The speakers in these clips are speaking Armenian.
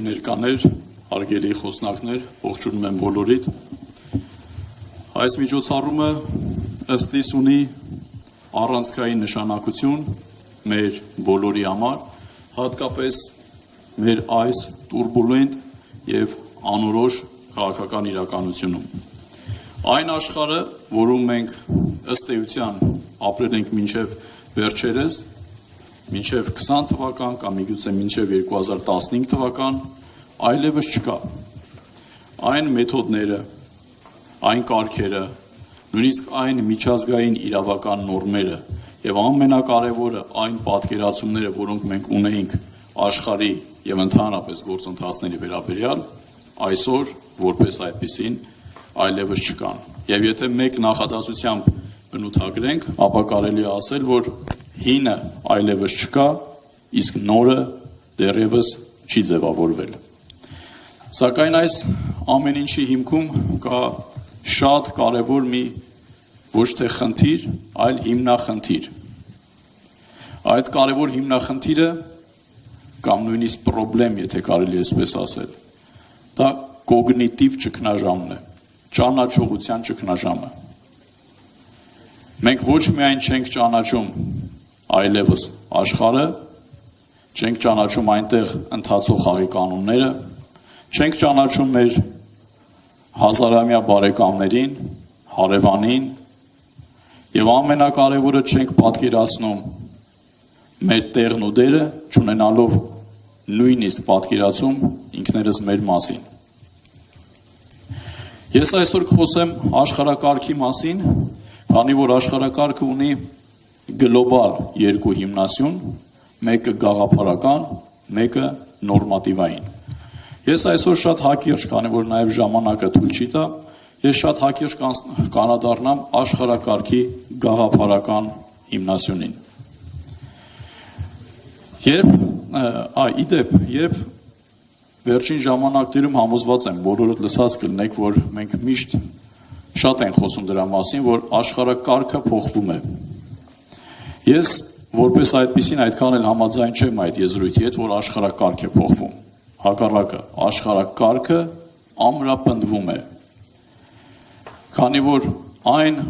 ներկաներ, հարգելի խոսնակներ, ողջունում եմ բոլորիդ։ Այս միջոցառումը ըստիս ունի առանցքային նշանակություն մեր բոլորի համար, հատկապես մեր այս տուրբուլենտ եւ անորոշ քաղաքական իրականությունում։ Այն աշխարհը, որում մենք ըստ էության ապրել ենք մինչև վերջերս, մինչև 20 թվական կամ միգուցե մինչև 2015 թվական այլևս չկա։ Այն մեթոդները, այն կարգերը, նույնիսկ այն միջազգային իրավական նորմերը եւ ամենակարևորը այն պատկերացումները, որոնք մենք ունեինք աշխարհի եւ ընդհանրապես գործընթացների վերաբերյալ, այսօր որպես այդպիսին այլևս չկան։ Եվ եթե մեկ նախադասությամբ բնութագրենք, ապա կարելի է ասել, որ հինը այլևս չկա, իսկ նորը դեռևս չի ձևավորվել։ Սակայն այս ամեն ինչի հիմքում կա շատ կարևոր մի ոչ թե խնդիր, այլ հիմնախնդիր։ Այդ կարևոր հիմնախնդիրը կամ նույնիսկ պրոբլեմ, եթե կարելի է այսպես ասել, դա կոգնիտիվ ճգնաժամն է, ճանաչողության ճգնաժամը։ Մենք ոչ միայն չենք ճանաչում այլևս աշխարհը, չենք ճանաչում այնտեղ ընթացող խաղի կանոնները, չենք ճանաչում մեր հազարամյա բարեկամներին, հարևանին, եւ ամենակարևորը չենք պատկերացնում մեր տեղն ու դերը, չունենալով նույնիսկ պատկերացում ինքներս մեր մասին։ Ես այսօր կխոսեմ աշխարհակարգի մասին, քանի որ աշխարհակարգը ունի գլոբալ երկու հիմնասյուն, մեկը գաղափարական, մեկը նորմատիվային։ Ես այսօր շատ հակիրճ, քանի որ նաև ժամանակը թույլ չի տա, ես շատ հակիրճ կանադառնամ աշխարհակարգի գաղափարական հիմնասյունին։ Երբ վերջին ժամանակներում համոզված եմ, բոլորդ լսած կլինեք, որ մենք միշտ շատ ենք խոսում դրա մասին, որ աշխարհակարգը փոխվում է։ Ես որպես այդպեսին այդքան էլ համաձայն չեմ այդ եզրույթի հետ, որ աշխարհակարգ է փոխվում։ Հակառակը, աշխարհակարգը ամրապնդվում է։ Քանի որ այն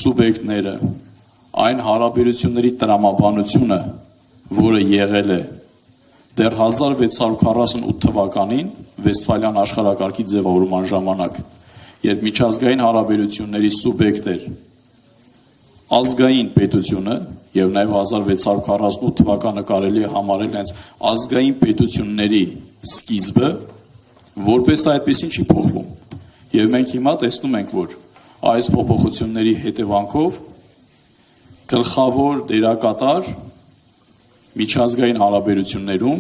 սուբյեկտները, այն հարաբերությունների տրամաբանությունը, որը եղել է դեռ 1648 թվականին Վեստֆալյան աշխարհակարգի ձևավորման ժամանակ, երբ միջազգային հարաբերությունների սուբյեկտ էր ազգային պետությունը եւ նաեւ 1648 թվականը կարելի է համարել հենց ազգային պետությունների սկիզբը, որպես այդպեսին չի փոխվում։ Եվ մենք հիմա տեսնում ենք, որ այս փոփոխությունների հետևանքով գլխավոր դերակատար միջազգային հարաբերություններում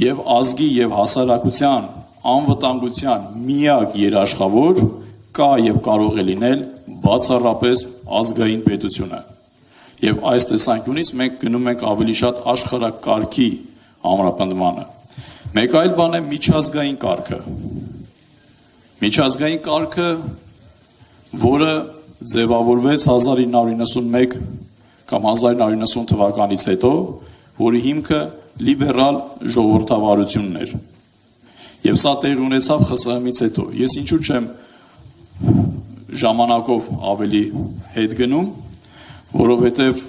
եւ ազգի եւ հասարակության անվտանգության միակ երաշխավոր կա եւ կարող է լինել բացառապես ազգային պետությունը։ Եվ այս տեսանկյունից մենք գնում ենք ավելի շատ աշխարհակարգի ամրապնդմանը։ Մեկ այլ բան է միջազգային կարգը։ Միջազգային կարգը, որը ձևավորվեց 1991 կամ 1990 թվականից հետո, որի հիմքը լիբերալ ժողովրդավարությունն էր։ Եվ սա տեղի ունեցավ ԽՍՀՄ-ից հետո։ Ես ինչու չեմ ժամանակով ավելի հետ գնում, որովհետև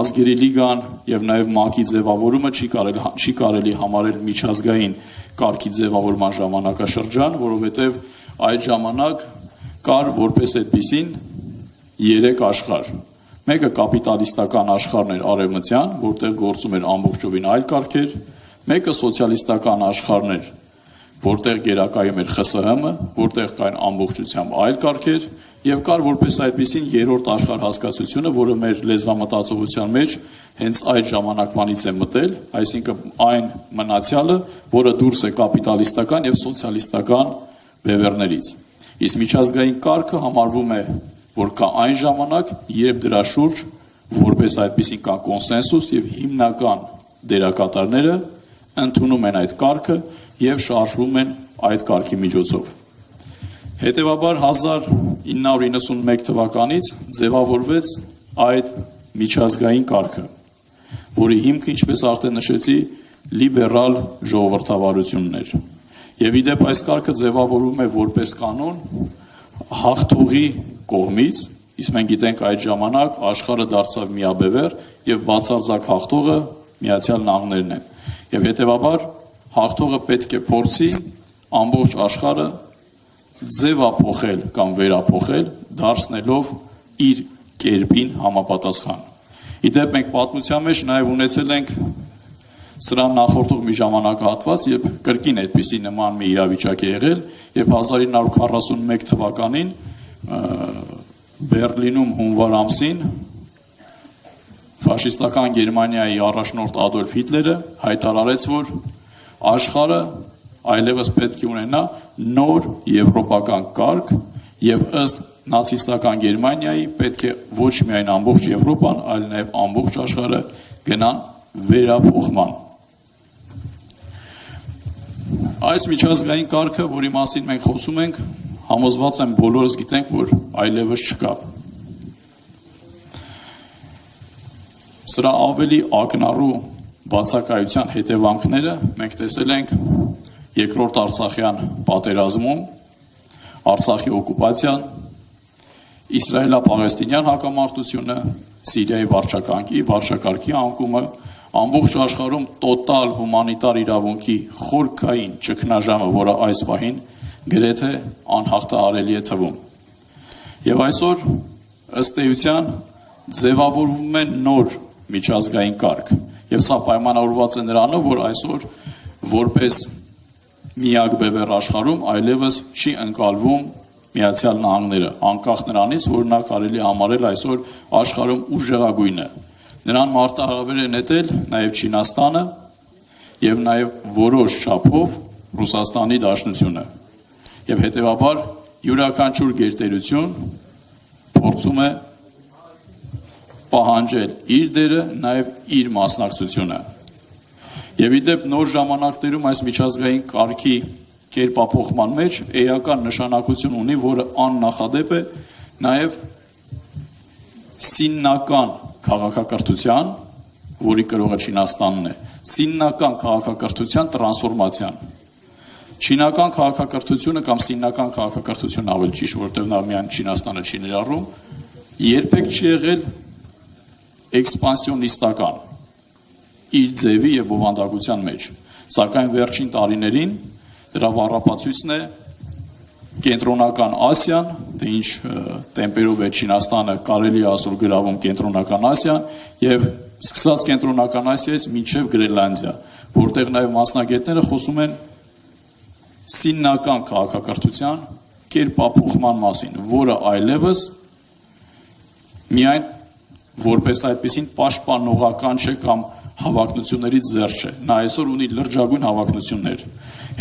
ազգերի լիգան եւ նաեւ ՄԱԿ-ի ձևավորումը չի կարելի համարել միջազգային կարգի ձևավորման ժամանակաշրջան, որովհետև այդ ժամանակ կար որպես այդպիսին 3 աշխարհ։ Մեկը կապիտալիստական աշխարհն էր արևմտյան, որտեղ գործում էր ամբողջովին այլ կարգեր, մեկը սոցիալիստական աշխարհն էր, որտեղ գերակայում էր ԽՍՀՄ, որտեղ կային ամբողջությամբ այլ կարգեր, եւ կար որպես այդպիսին երրորդ աշխարհ հասկացությունը, որը մեր լեզվամտածողության մեջ հենց այդ ժամանակվանից է մտել, այսինքն այն մնացյալը, որը դուրս է կապիտալիստական եւ սոցիալիստական բևեռներից։ Իսկ միջազգային կարգը համարվում է, որ կա այն ժամանակ, երբ դրա շուրջ որպես այդպիսին կա կոնսենսուս եւ հիմնական դերակատարները ընդունում են այդ կարգը եւ շարժվում են այդ կարգի միջոցով։ Հետևաբար 1991 թվականից ձևավորվեց այդ միջազգային կարգը, որի հիմքը, ինչպես արդեն նշեցի, լիբերալ ժողովրդավարություններ։ Եվ իդեպ այս կարգը ձևավորվում է որպես կանոն հաղթողի կողմից, իսկ մենք գիտենք այդ ժամանակ աշխարհը դարձավ միաբևեռ եւ բացարձակ հաղթողը Միացյալ Նահանգներն են։ Եվ հետեւաբար հաղթողը պետք է փորձի ամբողջ աշխարհը ձևափոխել կամ վերափոխել, դարձնելով իր կերպին համապատասխան։ Իդեպ մենք պատմության մեջ նաև ունեցել ենք սրան նախորդող մի ժամանակահատված, երբ կրկին այդպիսի նման մի իրավիճակ է եղել, երբ 1941 թվականին Բերլինում հունվար ամսին ֆաշիստական Գերմանիայի առաջնորդ Ադոլֆ Հիտլերը հայտարարեց, որ աշխարհը այլևս պետք է ունենա նոր եվրոպական կարգ եւ ըստ նացիստական Գերմանիայի պետք է ոչ միայն ամբողջ Եվրոպան, այլ նաեւ ամբողջ աշխարհը գնան վերափոխման։ Այս միջազգային կարգը, որի մասին մենք խոսում ենք, համոզված եմ բոլորս գիտենք, որ այլևս չկա։ Սրա ավելի ակնառու բացակայության հետևանքները մենք տեսել ենք երկրորդ Արցախյան պատերազմում, Արցախի օկուպացիան, Իսրայելա-Պաղեստինյան հակամարտությունը, Սիրիայի վարչակարգի անկումը, ամբողջ աշխարհում տոտալ հումանիտար իրավունքի խորքային ճգնաժամը, որը այս պահին գրեթե անհաղթահարելի է թվում։ Եվ այսօր ըստ էության ձևավորվում է նոր միջազգային կարգ, եւ սա պայմանավորված է նրանով, որ այսօր որպես միակ բևեռ աշխարհում այլևս չի ընկալվում Միացյալ Նահանգները, անկախ նրանից, որ նա կարելի համարել այսօր աշխարհում ուժեղագույնը։ Նրան մարտահրավեր է նետել նաև Չինաստանը եւ նաև որոշ չափով Ռուսաստանի Դաշնությունը։ Եվ հետեւաբար յուրաքանչյուր գերտերություն փորձում է պահանջել իր դերը, նաև իր մասնակցությունը։ Եվ իդեպ նոր ժամանակներում այս միջազգային կարգի կերպափոխման մեջ էական նշանակություն ունի, որը աննախադեպ է նաև սիննական քաղաքակրթության, որի կրողը Չինաստանն է, սիննական քաղաքակրթության տրանսֆորմացիան։ Չինական քաղաքակրթությունը կամ սիննական քաղաքակրթությունը ավելի ճիշտ, որտեղ նա միայն Չինաստանը չի ներառում, երբեք չի եղել էքսպանսիոնիստական իր ձևի եւ բովանդակության մեջ, սակայն վերջին տարիներին դրա վառապացույցն է Կենտրոնական Ասիան, դե ինչ տեմպերով է Չինաստանը կարելի ասել գրավում Կենտրոնական Ասիան եւ սկսած Կենտրոնական Ասիայից մինչեւ Գրենլանդիա, որտեղ նաեւ մասնագետները խոսում են սիննական քաղաքակրթության կերպափոխման մասին, որը այլևս միայն որպես այդպեսին պաշտպանողական չէ կամ հավակնություններից զերծ չէ։ Նա այսօր ունի լրջագույն հավակնություններ։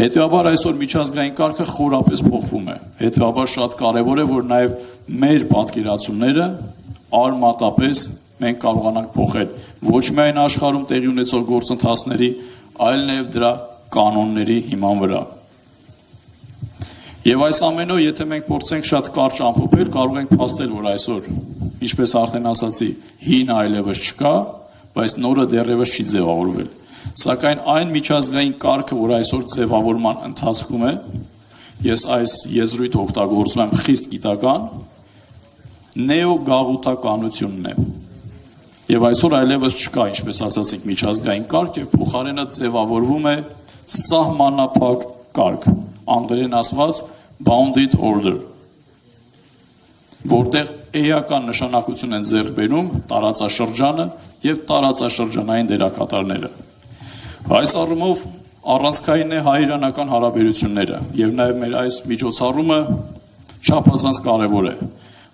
Հետևաբար այսօր միջազգային կարգը խորապես փոխվում է։ Հետևաբար շատ կարևոր է, որ նաև մեր պատկերացումները արմատապես մենք կարողանանք փոխել ոչ միայն աշխարհում տեղի ունեցող գործընթացների, այլ նաև դրա կանոնների հիման վրա։ Եվ այս ամենով, եթե մենք փորձենք շատ կարճ ամփոփել, կարող ենք փաստել, որ այսօր, ինչպես արդեն ասացի, հին այլևս չկա, բայց նորը դեռևս չի ձևավորվել։ Սակայն այն միջազգային կարգը, որ այսօր ձևավորման ընթացքում է, ես այս եզրույթը օգտագործում եմ խիստ գիտական, նեոգաղութականությունն է։ Եվ այսօր այլևս չկա, ինչպես ասացինք, միջազգային կարգ եւ փոխարենը ձևավորվում է սահմանափակ կարգ, անգլերեն ասված bounded order, որտեղ էական նշանակություն են ձեռք բերում տարածաշրջանը եւ տարածաշրջանային դերակատարները։ Այս առումով առանցքային է հայ-իրանական հարաբերությունները եւ նաեւ մեր այս միջոցառումը չափազանց կարեւոր է,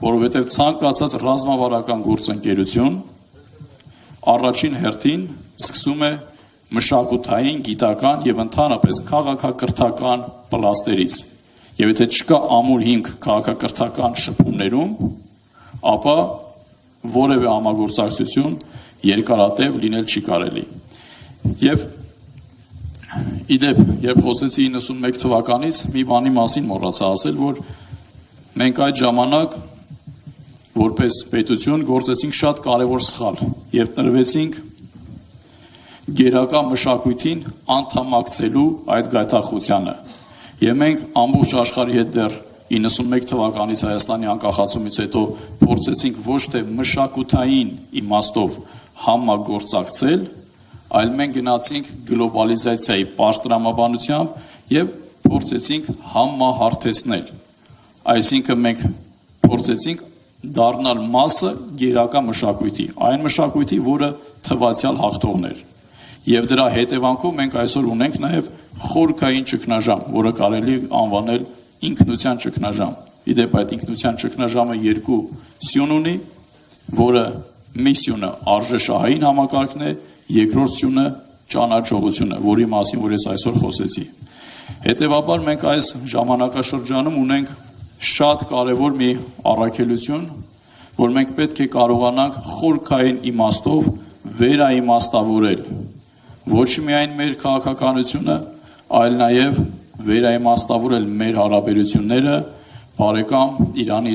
որովհետեւ ցանկացած ռազմավարական գործընկերություն առաջին հերթին սկսում է մշակութային, գիտական եւ ընդհանրապես քաղաքակրթական պլաստերից։ Եվ եթե չկա ամուր հիմք քաղաքակրթական շփումներում, ապա որևէ համագործակցություն երկարատև լինել չի կարելի։ Եվ իդեպ, երբ խոսեցի 91 թվականից, մի բանի մասին մոռացա ասել, որ մենք այդ ժամանակ որպես պետություն գործեցինք շատ կարևոր սխալ, երբ տրվեցինք գերակա մշակույթին անդամակցելու այդ գայթակղությանը։ Եվ մենք ամբողջ աշխարհի հետ դեռ 91 թվականից Հայաստանի անկախացումից հետո փորձեցինք ոչ թե մշակութային իմաստով համագործակցել, այլ մենք գնացինք գլոբալիզացիայի պարզտրամաբանությամբ եւ փորձեցինք համահարթեցնել։ Այսինքն մենք փորձեցինք դառնալ մասը գերակա մշակույթի, այն մշակույթի, որը թվացial հաղթողն էր։ Եվ դրա հետևանքով մենք այսօր ունենք նաև խորքային ճգնաժամ, որը կարելի է անվանել ինքնության ճգնաժամ։ Իդեպ այդ ինքնության ճգնաժամը երկու սյուն ունի, որը մի սյունը արժեշահային համակարգն է, երկրորդ սյունը ճանաչողությունը, որի մասին որ ես այսօր խոսեցի։ Հետևաբար մենք այս ժամանակաշրջանում ունենք շատ կարևոր մի առաքելություն, որ մենք պետք է կարողանանք խորքային իմաստով վերաիմաստավորել ոչ միայն մեր քաղաքականությունը, այլ նաև վերաիմաստավորել մեր հարաբերությունները բարեկամ Իրանի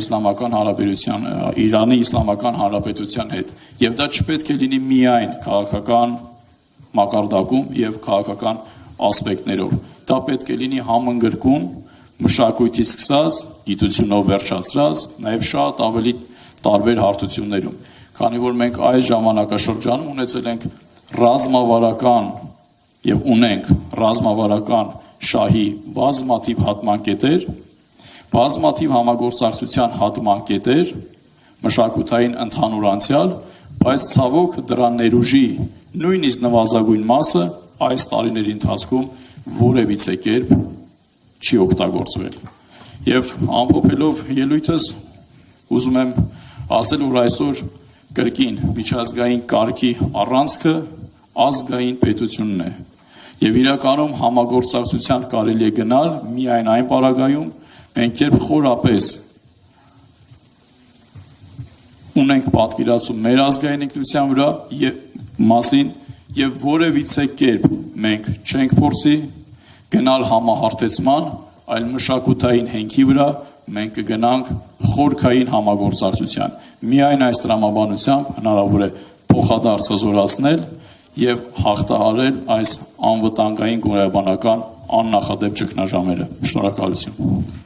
Իսլամական Հանրապետության հետ։ Եվ դա չպետք է լինի միայն քաղաքական մակարդակում եւ քաղաքական ասպեկտներով։ Դա պետք է լինի համընկրկուն մշակույթից սկսած, գիտությունով վերջացրած, նաև շատ ավելի տարբեր հարթություններում։ Քանի որ մենք այս ժամանակաշրջանում ունեցել ենք ռազմավարական եւ ունենք ռազմավարական շահի բազմաթիվ հատմանկետեր, բազմաթիվ համագործակցության հատմանկետեր, մշակութային ընդհանուր անցյալ, բայց ցավոք դրա ներուժի նույնիսկ նվազագույն մասը այս տարիների ընթացքում որևիցե կերպ չի օգտագործվել։ Եվ ամփոփելով ելույթս ուզում եմ ասել, որ այսօր կրկին միջազգային կարգի առանցքը ազգային պետությունն է։ Եվ իրականում համագործակցության կարելի է գնալ միայն այն պարագայում, մենք երբ խորապես ունենք պատկերացում մեր ազգային ինքնության վրա մասին եւ որևիցե կերպ մենք չենք փորձի գնալ համահարթեցման, այլ մշակութային հենքի վրա մենք կգնանք խորքային համագործակցության։ Միայն այս տրամաբանությամբ հնարավոր է փոխադարձ զորացնել եւ հաղթահարել այս անվտանգային գոյաբանական աննախադեպ ճգնաժամերը։ Շնորհակալություն։